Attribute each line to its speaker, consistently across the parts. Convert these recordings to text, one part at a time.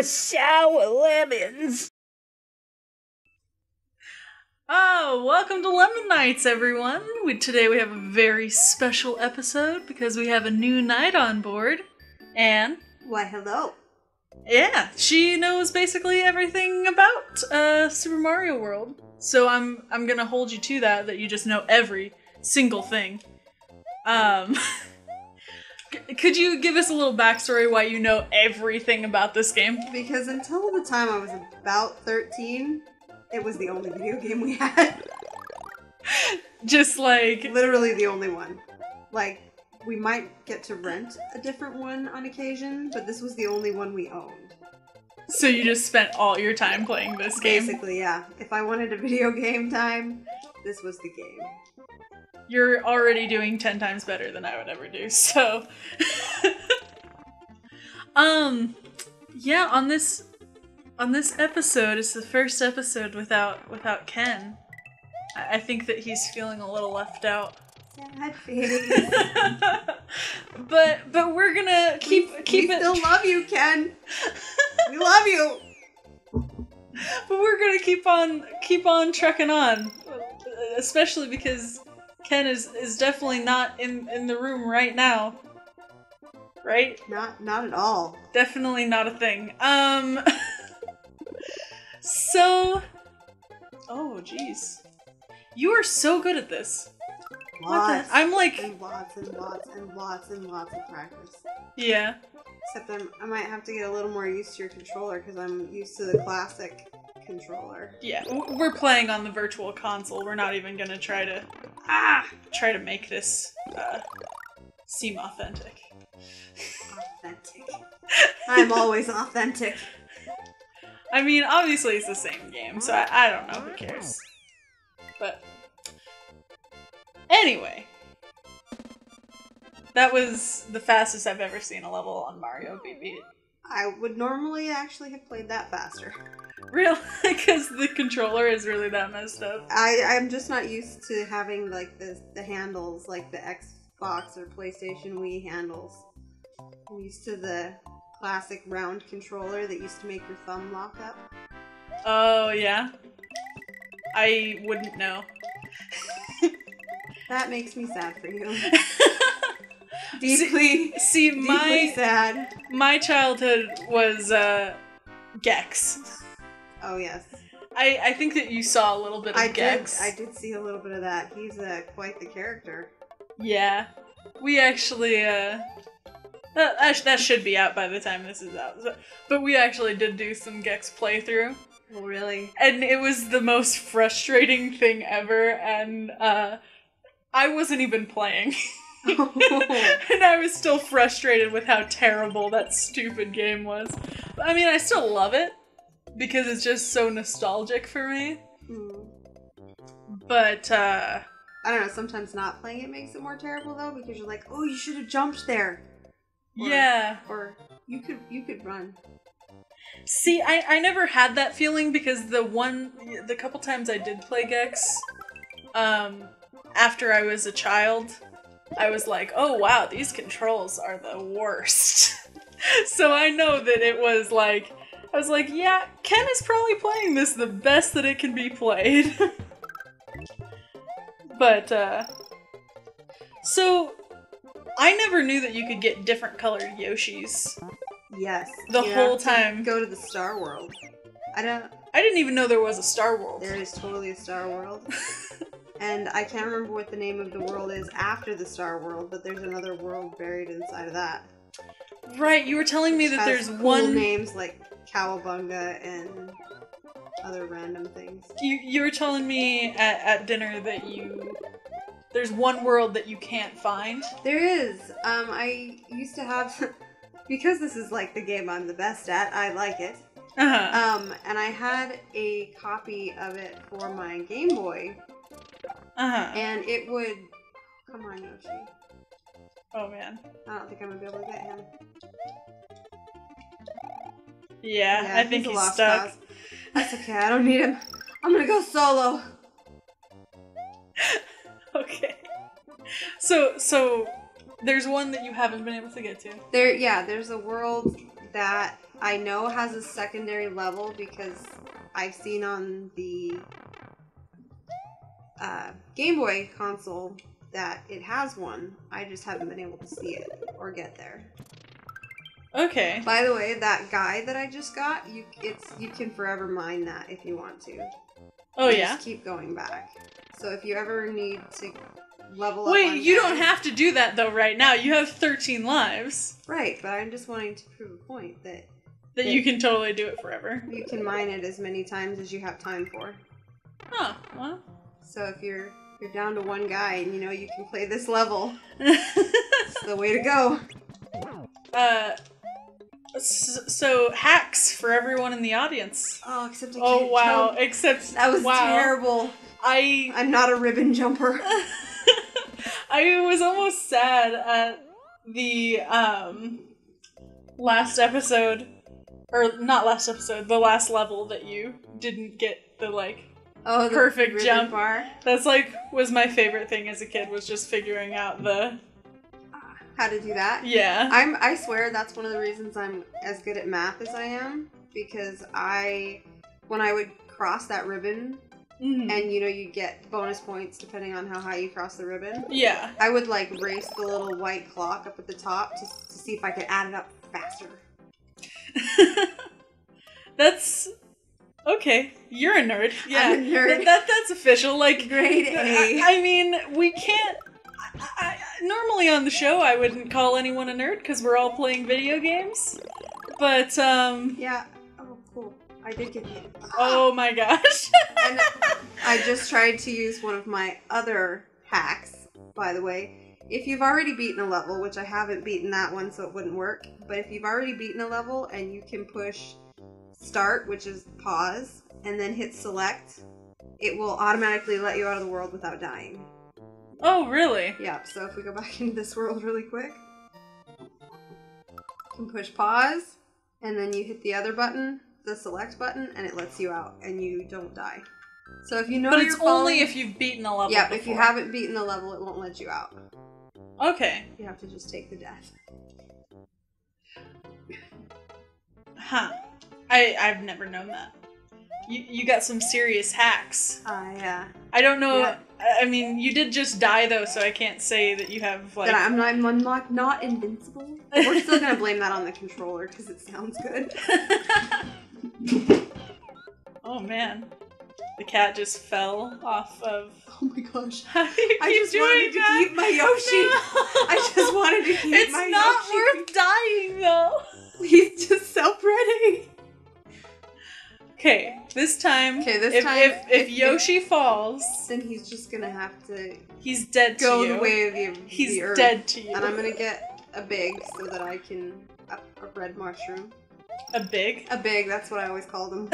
Speaker 1: a sour lemons.
Speaker 2: Oh, welcome to Lemon Nights, everyone. Today we have a very special episode because we have a new knight on board. Anne.
Speaker 3: Why, hello.
Speaker 2: Yeah, she knows basically everything about Super Mario World. So I'm gonna hold you to that you just know every single thing. Could you give us a little backstory why you know everything about this game?
Speaker 3: Because until the time I was about 13, it was the only video game we had.
Speaker 2: Just like...
Speaker 3: Literally the only one. Like, we might get to rent a different one on occasion, but this was the only one we owned.
Speaker 2: So you just spent all your time playing this game?
Speaker 3: Basically, yeah. If I wanted a video game time, this was the game.
Speaker 2: You're already doing 10 times better than I would ever do, so... yeah, on this episode, it's the first episode without Ken. I think that he's feeling a little left out.
Speaker 3: Sad feelings.
Speaker 2: but we're gonna keep it...
Speaker 3: We still love you, Ken! We love you!
Speaker 2: But we're gonna keep on trekking on. Especially because Ken is definitely not in the room right now. Right?
Speaker 3: Not at all.
Speaker 2: Definitely not a thing. So... Oh, jeez. You are so good at this.
Speaker 3: Lots.
Speaker 2: I'm like...
Speaker 3: And lots and lots and lots and lots of practice.
Speaker 2: Yeah.
Speaker 3: Except I might have to get a little more used to your controller because I'm used to the classic controller.
Speaker 2: Yeah, we're playing on the virtual console. We're not even gonna try to make this seem authentic.
Speaker 3: Authentic. I'm always authentic.
Speaker 2: I mean, obviously it's the same game, so I don't know, who cares. But anyway, that was the fastest I've ever seen a level on Mario beat.
Speaker 3: I would normally actually have played that faster.
Speaker 2: Really? Because the controller is really that messed up.
Speaker 3: I'm just not used to having like the handles like the Xbox or PlayStation Wii handles. I'm used to the classic round controller that used to make your thumb lock up.
Speaker 2: Oh, yeah? I wouldn't know.
Speaker 3: That makes me sad for you. Deeply sad.
Speaker 2: My childhood was Gex.
Speaker 3: Oh yes.
Speaker 2: I think that you saw a little bit of Gex.
Speaker 3: I did see a little bit of that. He's quite the character.
Speaker 2: Yeah. We actually that should be out by the time this is out. But we actually did do some Gex playthrough.
Speaker 3: Oh really?
Speaker 2: And it was the most frustrating thing ever, and I wasn't even playing. And I was still frustrated with how terrible that stupid game was. But, I mean, I still love it, because it's just so nostalgic for me.
Speaker 3: Mm.
Speaker 2: But,
Speaker 3: I don't know, sometimes not playing it makes it more terrible, though, because you're like, oh, you should have jumped there!
Speaker 2: Yeah.
Speaker 3: Or you could run.
Speaker 2: See, I never had that feeling, because the couple times I did play Gex, after I was a child, I was like, oh wow, these controls are the worst. So I know that it was like, I was like, yeah, Ken is probably playing this the best that it can be played. But, so, I never knew that you could get different colored Yoshis.
Speaker 3: Yes.
Speaker 2: The whole time.
Speaker 3: Go to the Star World. I
Speaker 2: didn't even know there was a Star World.
Speaker 3: There is totally a Star World. And I can't remember what the name of the world is after the Star World, but there's another world buried inside of that.
Speaker 2: Right, you were telling me that there's
Speaker 3: cool
Speaker 2: one...
Speaker 3: names like Cowabunga and other random things.
Speaker 2: You were telling me at dinner that there's one world that you can't find.
Speaker 3: There is. I used to have... because this is like the game I'm the best at, I like it.
Speaker 2: Uh-huh.
Speaker 3: And I had a copy of it for my Game Boy.
Speaker 2: Uh-huh.
Speaker 3: And it would... Come on, Yoshi.
Speaker 2: Oh, man.
Speaker 3: I don't think I'm gonna be able to get him.
Speaker 2: Yeah, I think he's stuck.
Speaker 3: Cause. That's okay, I don't need him. I'm gonna go solo.
Speaker 2: Okay. So there's one that you haven't been able to get to.
Speaker 3: There's a world that I know has a secondary level because I've seen on the Game Boy console that it has one. I just haven't been able to see it or get there.
Speaker 2: Okay.
Speaker 3: By the way, that guy that I just got, you can forever mine that if you want to.
Speaker 2: Oh,
Speaker 3: You
Speaker 2: yeah?
Speaker 3: Just keep going back. So if you ever need to level up
Speaker 2: Wait,
Speaker 3: on
Speaker 2: you
Speaker 3: guys-
Speaker 2: don't have to do that, though, right now. You have 13 lives.
Speaker 3: Right, but I'm just wanting to prove a point that
Speaker 2: You can totally do it forever.
Speaker 3: you can mine it as many times as you have time for.
Speaker 2: Huh, well.
Speaker 3: So if you're down to one guy and you know you can play this level, it's the way to go.
Speaker 2: So hacks for everyone in the audience.
Speaker 3: Oh, except I can't
Speaker 2: Oh, wow.
Speaker 3: jump.
Speaker 2: Except,
Speaker 3: That was
Speaker 2: wow.
Speaker 3: terrible. I'm not a ribbon jumper.
Speaker 2: I was almost sad at the last episode, or not last episode, the last level that you didn't get the
Speaker 3: the
Speaker 2: perfect
Speaker 3: ribbon
Speaker 2: jump.
Speaker 3: bar.
Speaker 2: That's was my favorite thing as a kid, was just figuring out the
Speaker 3: How to do that.
Speaker 2: yeah.
Speaker 3: I swear that's one of the reasons I'm as good at math as I am, because when I would cross that ribbon,
Speaker 2: Mhm.
Speaker 3: and you get bonus points depending on how high you cross the ribbon,
Speaker 2: Yeah.
Speaker 3: I would race the little white clock up at the top to see if I could add it up faster.
Speaker 2: That's okay. You're a nerd. Yeah,
Speaker 3: I'm a nerd.
Speaker 2: That's official.
Speaker 3: Grade A.
Speaker 2: I mean, we can't. Normally on the show, I wouldn't call anyone a nerd because we're all playing video games. But
Speaker 3: Yeah. Oh, cool. I did get hit.
Speaker 2: oh my gosh.
Speaker 3: And I just tried to use one of my other hacks, by the way. If you've already beaten a level, which I haven't beaten that one, so it wouldn't work, but if you've already beaten a level and you can push start, which is pause, and then hit select, it will automatically let you out of the world without dying.
Speaker 2: Oh really?
Speaker 3: Yeah, so if we go back into this world really quick, you can push pause, and then you hit the other button, the select button, and it lets you out, and you don't die. So if you know
Speaker 2: But
Speaker 3: you're
Speaker 2: it's
Speaker 3: falling,
Speaker 2: only if you've beaten a level.
Speaker 3: yeah,
Speaker 2: before.
Speaker 3: if you haven't beaten the level, it won't let you out.
Speaker 2: Okay.
Speaker 3: You have to just take the death.
Speaker 2: Huh. I've never known that. You got some serious hacks.
Speaker 3: I
Speaker 2: I don't know.
Speaker 3: Yeah.
Speaker 2: I mean, you did just die though, so I can't say that you have
Speaker 3: that I'm not invincible. We're still gonna blame that on the controller because it sounds good.
Speaker 2: Oh man, the cat just fell off of.
Speaker 3: Oh my gosh!
Speaker 2: How do you
Speaker 3: I
Speaker 2: keep
Speaker 3: just
Speaker 2: doing
Speaker 3: wanted
Speaker 2: that?
Speaker 3: to keep my Yoshi.
Speaker 2: No.
Speaker 3: I just wanted to keep
Speaker 2: It's
Speaker 3: my
Speaker 2: not
Speaker 3: Yoshi.
Speaker 2: worth dying though.
Speaker 3: He's just self-ready.
Speaker 2: Okay, this time.
Speaker 3: Okay, this
Speaker 2: if,
Speaker 3: time,
Speaker 2: if
Speaker 3: if-
Speaker 2: Yoshi falls,
Speaker 3: Then he's just gonna have to
Speaker 2: he's dead to
Speaker 3: go
Speaker 2: you.
Speaker 3: the way of the
Speaker 2: He's
Speaker 3: the earth.
Speaker 2: dead to you.
Speaker 3: And I'm gonna get a big so that I can a red mushroom.
Speaker 2: A big.
Speaker 3: A big. That's what I always call them.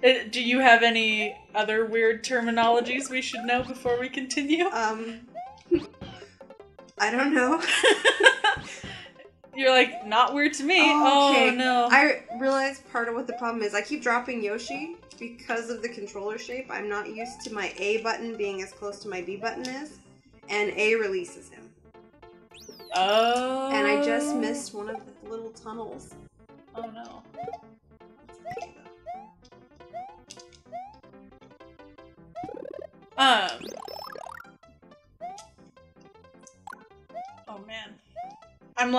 Speaker 2: Do you have any other weird terminologies we should know before we continue?
Speaker 3: I don't know.
Speaker 2: You're like, not weird to me.
Speaker 3: Okay.
Speaker 2: Oh no.
Speaker 3: I realize part of what the problem is. I keep dropping Yoshi because of the controller shape. I'm not used to my A button being as close to my B button is, and A releases him.
Speaker 2: Oh.
Speaker 3: And I just missed one of the little tunnels.
Speaker 2: Oh no. Oh man. I'm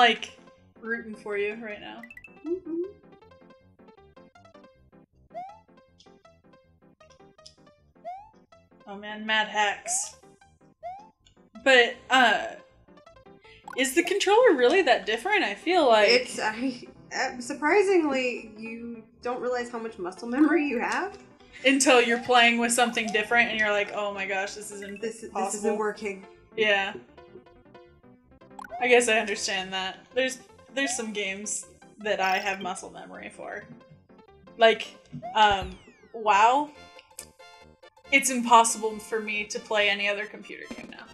Speaker 2: rooting for you right now.
Speaker 3: Mm-hmm.
Speaker 2: Oh man, mad hacks. But, is the controller really that different? I feel like...
Speaker 3: It's surprisingly, you don't realize how much muscle memory you have
Speaker 2: Until you're playing with something different and you're like, oh my gosh, this isn't
Speaker 3: This
Speaker 2: possible.
Speaker 3: isn't working.
Speaker 2: Yeah. I guess I understand that. There's some games that I have muscle memory for. WoW. It's impossible for me to play any other computer game now.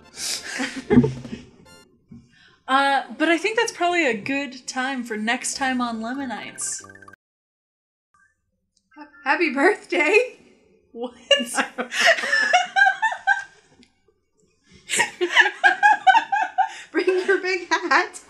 Speaker 2: But I think that's probably a good time for next time on Lemonites.
Speaker 3: Happy birthday!
Speaker 2: What?
Speaker 3: Bring your big hat.